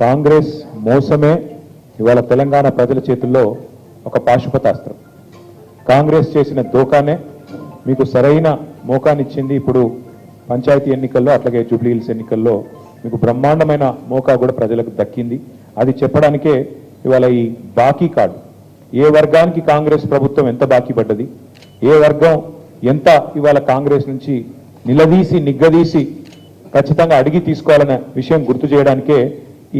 కాంగ్రెస్ మోసమే ఇవాళ తెలంగాణ ప్రజల చేతుల్లో ఒక పాశుపతాస్త్రం. కాంగ్రెస్ చేసిన దోకానే మీకు సరైన మోకానిచ్చింది. ఇప్పుడు పంచాయతీ ఎన్నికల్లో అట్లాగే జూబ్లీ హిల్స్ ఎన్నికల్లో మీకు బ్రహ్మాండమైన మోకా కూడా ప్రజలకు దక్కింది. అది చెప్పడానికే ఇవాళ ఈ బాకీ కార్డు, ఏ వర్గానికి కాంగ్రెస్ ప్రభుత్వం ఎంత బాకీ పడ్డది, ఏ వర్గం ఎంత ఇవాళ కాంగ్రెస్ నుంచి నిలదీసి నిగ్గదీసి ఖచ్చితంగా అడిగి తీసుకోవాలనే విషయం గుర్తు చేయడానికే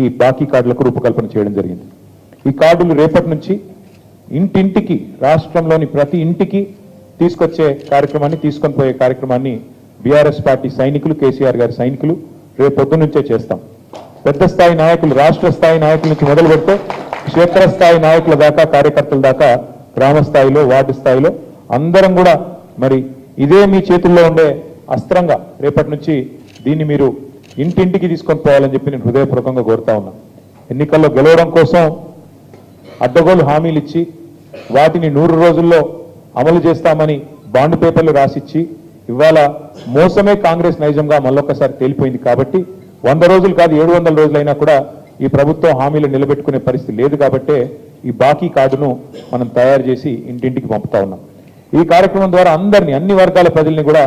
ఈ బాకీ కార్డులకు రూపకల్పన చేయడం జరిగింది. ఈ కార్డులు రేపటి నుంచి ఇంటింటికి, రాష్ట్రంలోని ప్రతి ఇంటికి తీసుకొచ్చే కార్యక్రమాన్ని, తీసుకొని పోయే కార్యక్రమాన్ని బీఆర్ఎస్ పార్టీ సైనికులు, కేసీఆర్ గారి సైనికులు రేపు పొద్దు నుంచే చేస్తాం. పెద్ద స్థాయి నాయకులు, రాష్ట్ర స్థాయి నాయకుల నుంచి మొదలు పెడితే క్షేత్రస్థాయి నాయకుల దాకా, కార్యకర్తల దాకా, గ్రామ స్థాయిలో, వార్డు స్థాయిలో అందరం కూడా మరి ఇదే మీ చేతుల్లో ఉండే అస్త్రంగా రేపటి నుంచి దీన్ని మీరు ఇంటింటికి తీసుకొని పోవాలని చెప్పి నేను హృదయపూర్వకంగా కోరుతా ఉన్నాను. ఎన్నికల్లో గెలవడం కోసం అడ్డగోలు హామీలు ఇచ్చి వాటిని 100 రోజుల్లో అమలు చేస్తామని బాండ్ పేపర్లు రాసిచ్చి ఇవాళ మోసమే కాంగ్రెస్ నైజంగా మళ్ళొక్కసారి తేలిపోయింది. కాబట్టి 100 రోజులు కాదు 700 రోజులైనా కూడా ఈ ప్రభుత్వం హామీలు నిలబెట్టుకునే పరిస్థితి లేదు. కాబట్టే ఈ బాకీ కార్డును మనం తయారు చేసి ఇంటింటికి పంపుతా ఉన్నాం. ఈ కార్యక్రమం ద్వారా అందరినీ, అన్ని వర్గాల ప్రజల్ని కూడా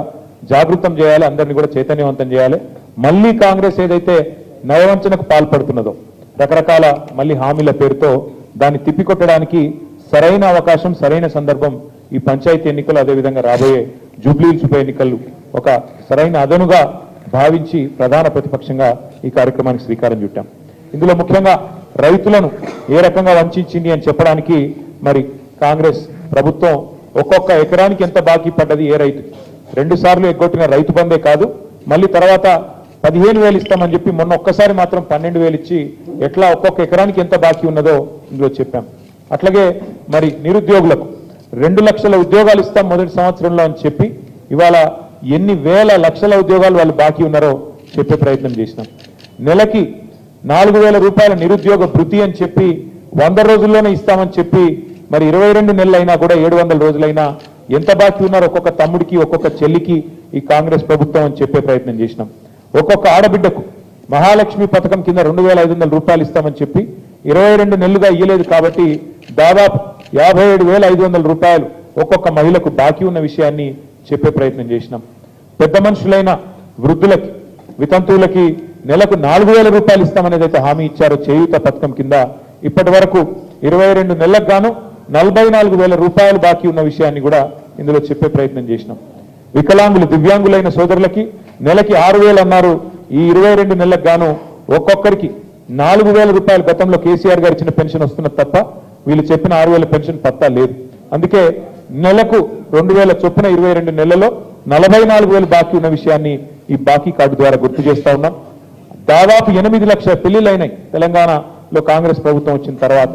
జాగృతం చేయాలి, అందరినీ కూడా చైతన్యవంతం చేయాలి. మళ్ళీ కాంగ్రెస్ ఏదైతే నయవంచనకు పాల్పడుతున్నదో, రకరకాల మళ్ళీ హామీల పేరుతో దాన్ని తిప్పికొట్టడానికి సరైన అవకాశం, సరైన సందర్భం ఈ పంచాయతీ ఎన్నికలు, అదేవిధంగా రాబోయే జూబ్లీ హిల్స్ ఉప ఎన్నికలు ఒక సరైన అదనుగా భావించి ప్రధాన ప్రతిపక్షంగా ఈ కార్యక్రమానికి శ్రీకారం చుట్టాం. ఇందులో ముఖ్యంగా రైతులను ఏ రకంగా వంచింది అని చెప్పడానికి మరి కాంగ్రెస్ ప్రభుత్వం ఒక్కొక్క ఎకరానికి ఎంత బాకీ పడ్డది, ఏ రైతు 2 సార్లు ఎగ్గొట్టిన రైతు బందే కాదు, మళ్ళీ తర్వాత 15,000 ఇస్తామని చెప్పి మొన్న ఒక్కసారి మాత్రం 12,000 ఇచ్చి ఎట్లా ఒక్కొక్క ఎకరానికి ఎంత బాకీ ఉన్నదో ఇందులో చెప్పాం. అట్లాగే మరి నిరుద్యోగులకు 2 లక్షల ఉద్యోగాలు ఇస్తాం మొదటి సంవత్సరంలో అని చెప్పి ఇవాళ ఎన్ని వేల లక్షల ఉద్యోగాలు వాళ్ళు బాకీ ఉన్నారో చెప్పే ప్రయత్నం చేసినాం. నెలకి 4,000 రూపాయల నిరుద్యోగ భృతి అని చెప్పి 100 రోజుల్లోనే ఇస్తామని చెప్పి మరి 22 నెలలైనా కూడా 700 రోజులైనా ఎంత బాకీ ఉన్నారో ఒక్కొక్క తమ్ముడికి, ఒక్కొక్క చెల్లికి ఈ కాంగ్రెస్ ప్రభుత్వం అని చెప్పే ప్రయత్నం చేసినాం. ఒక్కొక్క ఆడబిడ్డకు మహాలక్ష్మి పథకం కింద 2,500 రూపాయలు ఇస్తామని చెప్పి 22 నెలలుగా ఇయ్యలేదు. కాబట్టి దాదాపు 57,500 రూపాయలు ఒక్కొక్క మహిళకు బాకీ ఉన్న విషయాన్ని చెప్పే ప్రయత్నం చేసినాం. పెద్ద మనుషులైన వృద్ధులకి, వితంతువులకి నెలకు 4,000 రూపాయలు ఇస్తామనేది అయితే హామీ ఇచ్చారో చేయూత పథకం కింద ఇప్పటి వరకు 22 నెలలకు గాను 44,000 రూపాయలు బాకీ ఉన్న విషయాన్ని కూడా ఇందులో చెప్పే ప్రయత్నం చేసినాం. వికలాంగులు, దివ్యాంగులైన సోదరులకి నెలకి 6,000 అన్నారు. ఈ 22 నెలలకు గాను ఒక్కొక్కరికి 4,000 రూపాయలు గతంలో కేసీఆర్ గారు ఇచ్చిన పెన్షన్ వస్తున్నది తప్ప వీళ్ళు చెప్పిన 6,000 పెన్షన్ పత్తా లేదు. అందుకే నెలకు 2,000 చొప్పున 22 నెలల్లో 44,000 బాకీ ఉన్న విషయాన్ని ఈ బాకీ కార్డు ద్వారా గుర్తు చేస్తా ఉన్నాం. దాదాపు 8 లక్షల పెళ్లిళ్ళైనాయి తెలంగాణలో కాంగ్రెస్ ప్రభుత్వం వచ్చిన తర్వాత.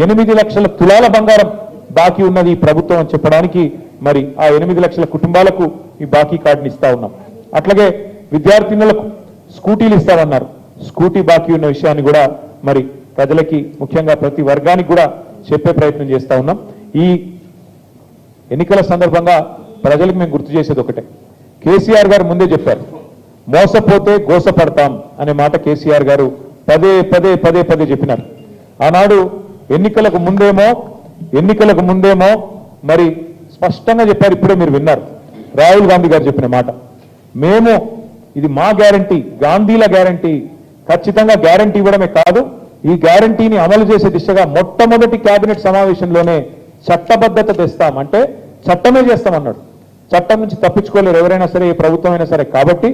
8 లక్షల తులాల బంగారం బాకీ ఉన్నది ఈ ప్రభుత్వం అని చెప్పడానికి మరి ఆ 8 లక్షల కుటుంబాలకు ఈ బాకీ కార్డుని ఇస్తా ఉన్నాం. అట్లాగే విద్యార్థినులకు స్కూటీలు ఇస్తామన్నారు. స్కూటీ బాకీ ఉన్న విషయాన్ని కూడా మరి ప్రజలకి, ముఖ్యంగా ప్రతి వర్గానికి కూడా చెప్పే ప్రయత్నం చేస్తా ఉన్నాం. ఈ ఎన్నికల సందర్భంగా ప్రజలకు మేము గుర్తు చేసేది ఒకటే, కేసీఆర్ గారు ముందే చెప్పారు, మోసపోతే గోసపడతాం అనే మాట కేసీఆర్ గారు పదే పదే పదే పదే చెప్పినారు. ఆనాడు ఎన్నికలకు ముందేమో మరి స్పష్టంగా చెప్పారు. ఇప్పుడే మీరు విన్నారు రాహుల్ గాంధీ గారు చెప్పిన మాట, మేము ఇది మా గ్యారంటీ, గాంధీల గ్యారంటీ, ఖచ్చితంగా గ్యారంటీ ఇవ్వడమే కాదు ఈ గ్యారంటీని అమలు చేసే దిశగా మొట్టమొదటి కేబినెట్ సమావేశంలోనే చట్టబద్ధత తెస్తాం, అంటే చట్టమే చేస్తామన్నాడు. చట్టం నుంచి తప్పించుకోలేరు ఎవరైనా సరే, ఏ ప్రభుత్వం అయినా సరే. కాబట్టి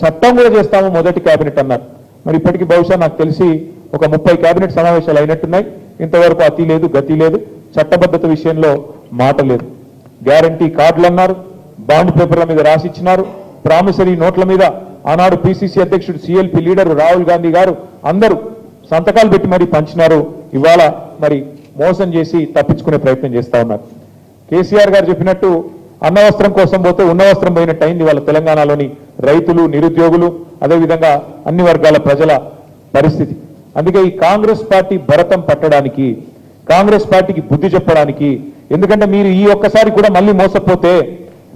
చట్టం కూడా చేస్తాము మొదటి కేబినెట్ అన్నారు. మరి ఇప్పటికీ బహుశా నాకు తెలిసి ఒక 30 కేబినెట్ సమావేశాలు అయినట్టున్నాయి. ఇంతవరకు అతి లేదు, గతి లేదు, చట్టబద్ధత విషయంలో మాట లేదు. గ్యారంటీ కార్డులు అన్నారు, బాండ్ పేపర్ల మీద రాసిచ్చినారు, ప్రామిసరీ నోట్ల మీద ఆనాడు పిసిసి అధ్యక్షుడు, సిఎల్పి లీడర్ రాహుల్ గాంధీ గారు అందరూ సంతకాలు పెట్టి మరీ పంచినారు. ఇవాళ మరి మోసం చేసి తప్పించుకునే ప్రయత్నం చేస్తా ఉన్నారు. కేసీఆర్ గారు చెప్పినట్టు అన్నవస్త్రం కోసం పోతే ఉన్న వస్త్రం పోయినట్టు అయింది వాళ్ళ తెలంగాణలోని రైతులు, నిరుద్యోగులు, అదేవిధంగా అన్ని వర్గాల ప్రజల పరిస్థితి. అందుకే ఈ కాంగ్రెస్ పార్టీ భరతం పట్టడానికి, కాంగ్రెస్ పార్టీకి బుద్ధి చెప్పడానికి, ఎందుకంటే మీరు ఈ ఒక్కసారి కూడా మళ్ళీ మోసపోతే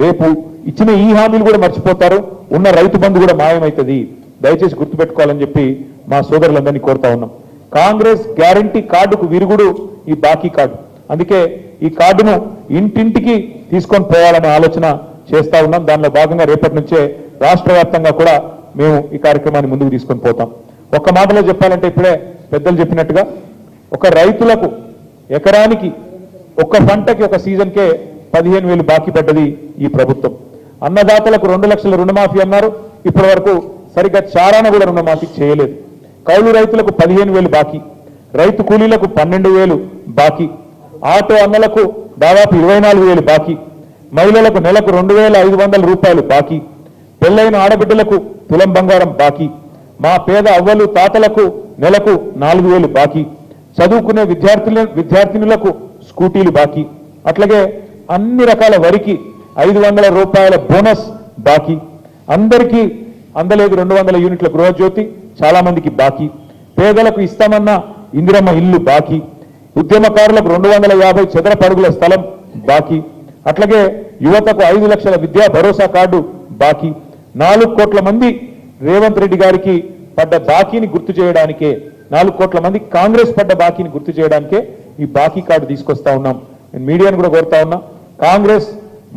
రేపు ఇచ్చిన ఈ హామీలు కూడా మర్చిపోతారు, ఉన్న రైతు బంధు కూడా మాయమవుతుంది. దయచేసి గుర్తుపెట్టుకోవాలని చెప్పి మా సోదరులందరినీ కోరుతా ఉన్నాం. కాంగ్రెస్ గ్యారంటీ కార్డుకు విరుగుడు ఈ బాకీ కార్డు. అందుకే ఈ కార్డును ఇంటింటికి తీసుకొని పోవాలనే ఆలోచన చేస్తా ఉన్నాం. దానిలో భాగంగా రేపటి నుంచే రాష్ట్ర వ్యాప్తంగా కూడా మేము ఈ కార్యక్రమాన్ని ముందుకు తీసుకొని పోతాం. ఒక్క మాటలో చెప్పాలంటే ఇప్పుడే పెద్దలు చెప్పినట్టుగా ఒక రైతులకు ఎకరానికి ఒక్క పంటకి ఒక సీజన్కే 15,000 బాకీ పడ్డది ఈ ప్రభుత్వం. అన్నదాతలకు 2 లక్షల రుణమాఫీ అన్నారు, ఇప్పటి వరకు సరిగ్గా చారాన కూడా రుణమాఫీ చేయలేదు. కౌలు రైతులకు 15,000 బాకీ, రైతు కూలీలకు 12,000 బాకీ, ఆటో అన్నలకు దాదాపు 24,000 బాకీ, మహిళలకు నెలకు 2,500 రూపాయలు బాకీ, పెళ్లైన ఆడబిడ్డలకు తులం బంగారం బాకీ, మా పేద అవ్వలు తాతలకు నెలకు 4,000 బాకీ, చదువుకునే విద్యార్థినులకు స్కూటీలు బాకీ, అట్లాగే అన్ని రకాల వరికి 500 రూపాయల బోనస్ బాకీ, అందరికీ అందలేదు 200 యూనిట్ల గృహజ్యోతి చాలా మందికి బాకీ, పేదలకు ఇస్తామన్న ఇందిరమ్మ ఇల్లు బాకీ, ఉద్యమకారులకు 250 చదరపు అడుగుల స్థలం బాకీ, అట్లాగే యువతకు 5 లక్షల విద్యా భరోసా కార్డు బాకీ, 4 కోట్ల మంది రేవంత్ రెడ్డి గారికి పడ్డ బాకీని గుర్తు చేయడానికే, 4 కోట్ల మంది కాంగ్రెస్ పడ్డ బాకీని గుర్తు చేయడానికే ఈ బాకీ కార్డు తీసుకొస్తా ఉన్నాం. నేను మీడియాను కూడా కోరుతా ఉన్నా, కాంగ్రెస్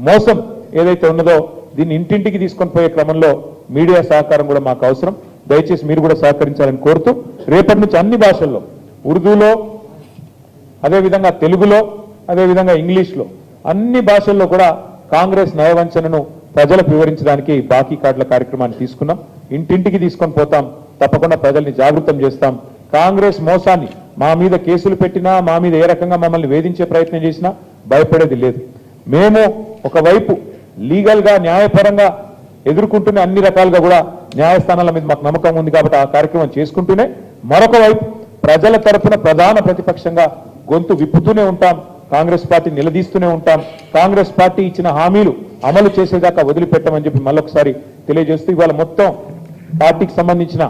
మోసం ఏదైతే ఉన్నదో దీన్ని ఇంటింటికి తీసుకొని పోయే క్రమంలో మీడియా సహకారం కూడా మాకు అవసరం. దయచేసి మీరు కూడా సహకరించాలని కోరుతూ రేపటి నుంచి అన్ని భాషల్లో, ఉర్దూలో, అదేవిధంగా తెలుగులో, అదేవిధంగా ఇంగ్లీష్లో, అన్ని భాషల్లో కూడా కాంగ్రెస్ నయవంచనను ప్రజలకు వివరించడానికి బాకీ కార్డుల కార్యక్రమాన్ని తీసుకున్నాం. ఇంటింటికి తీసుకొని పోతాం, తప్పకుండా ప్రజల్ని జాగృతం చేస్తాం. కాంగ్రెస్ మోసాన్ని మా మీద కేసులు పెట్టినా, మా మీద ఏ రకంగా మమ్మల్ని వేధించే ప్రయత్నం చేసినా భయపడేది లేదు. మేము ఒకవైపు లీగల్గా న్యాయపరంగా ఎదుర్కొంటూనే అన్ని రకాలుగా కూడా న్యాయస్థానాల మీద మాకు నమ్మకం ఉంది కాబట్టి ఆ కార్యక్రమం చేసుకుంటూనే, మరొక వైపు ప్రజల తరఫున ప్రధాన ప్రతిపక్షంగా గొంతు విప్పుతూనే ఉంటాం, కాంగ్రెస్ పార్టీ నిలదీస్తూనే ఉంటాం. కాంగ్రెస్ పార్టీ ఇచ్చిన హామీలు అమలు చేసేదాకా వదిలిపెట్టమని చెప్పి మళ్ళొకసారి తెలియజేస్తూ, ఇవాళ మొత్తం పార్టీకి సంబంధించిన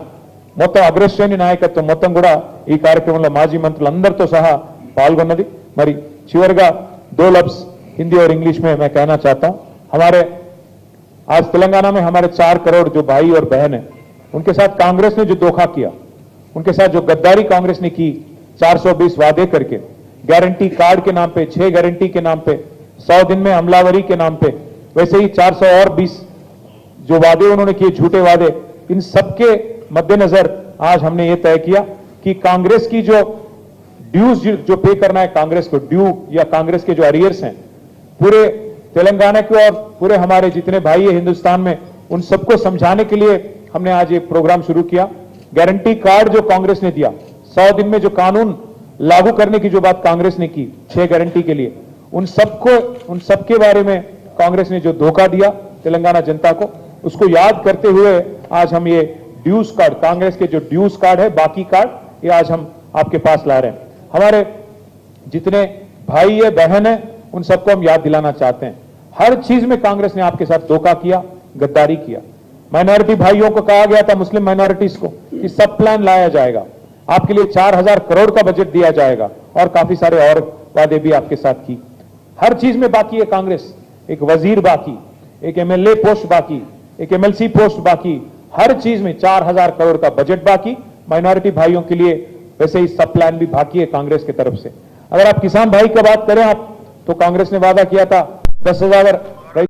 మొత్తం అగ్రశ్రేణి నాయకత్వం మొత్తం కూడా ఈ కార్యక్రమంలో మాజీ మంత్రులందరితో సహా పాల్గొన్నది. మరి చివరిగా 2 लफ्ज हिंदी और इंग्लिश में मैं कहना चाहता हूं. हमारे आज तेलंगाना में हमारे 4 करोड़ जो भाई और बहन हैं, उनके साथ कांग्रेस ने जो धोखा किया, उनके साथ जो गद्दारी कांग्रेस ने की, 420 वादे करके, गारंटी कार्ड के नाम पे, 6 गारंटी के नाम पे, 100 दिन में अमलावरी के नाम पे, वैसे ही 420 जो वादे उन्होंने किए, झूठे वादे, इन सबके मद्देनजर आज हमने ये तय किया कि कांग्रेस की जो ड्यूज जो पे करना है कांग्रेस को, ड्यू या कांग्रेस के जो अरियर्स हैं, पूरे तेलंगाना के और पूरे हमारे जितने भाई है हिंदुस्तान में, उन सबको समझाने के लिए हमने आज ये प्रोग्राम शुरू किया. गारंटी कार्ड जो कांग्रेस ने दिया, 100 दिन में जो कानून लागू करने की जो बात कांग्रेस ने की 6 गारंटी के लिए, उन सबके बारे में कांग्रेस ने जो धोखा दिया तेलंगाना जनता को, उसको याद करते हुए आज हम ये ड्यूज कार्ड, कांग्रेस के जो ड्यूज कार्ड है, बाकी कार्ड, ये आज हम आपके पास ला रहे हैं. हमारे जितने भाई है, बहन है, उन सबको हम याद दिलाना चाहते हैं, हर चीज में कांग्रेस ने आपके साथ धोखा किया, गद्दारी किया. माइनॉरिटी भाइयों को कहा गया था, मुस्लिम माइनॉरिटीज को, कि सब प्लान लाया जाएगा, आपके लिए 4,000 करोड़ का बजट दिया जाएगा, और काफी सारे और वादे भी आपके साथ की. हर चीज में बाकी है कांग्रेस. एक वजीर बाकी, एक एमएलए पोस्ट बाकी, एक एमएलसी पोस्ट बाकी, हर चीज में 4,000 करोड़ का बजट बाकी. माइनॉरिटी भाइयों के लिए वैसे ही सब प्लान भी बाकी है कांग्रेस की तरफ से. अगर आप किसान भाई की बात करें आप, तो कांग्रेस ने वादा किया था 10,000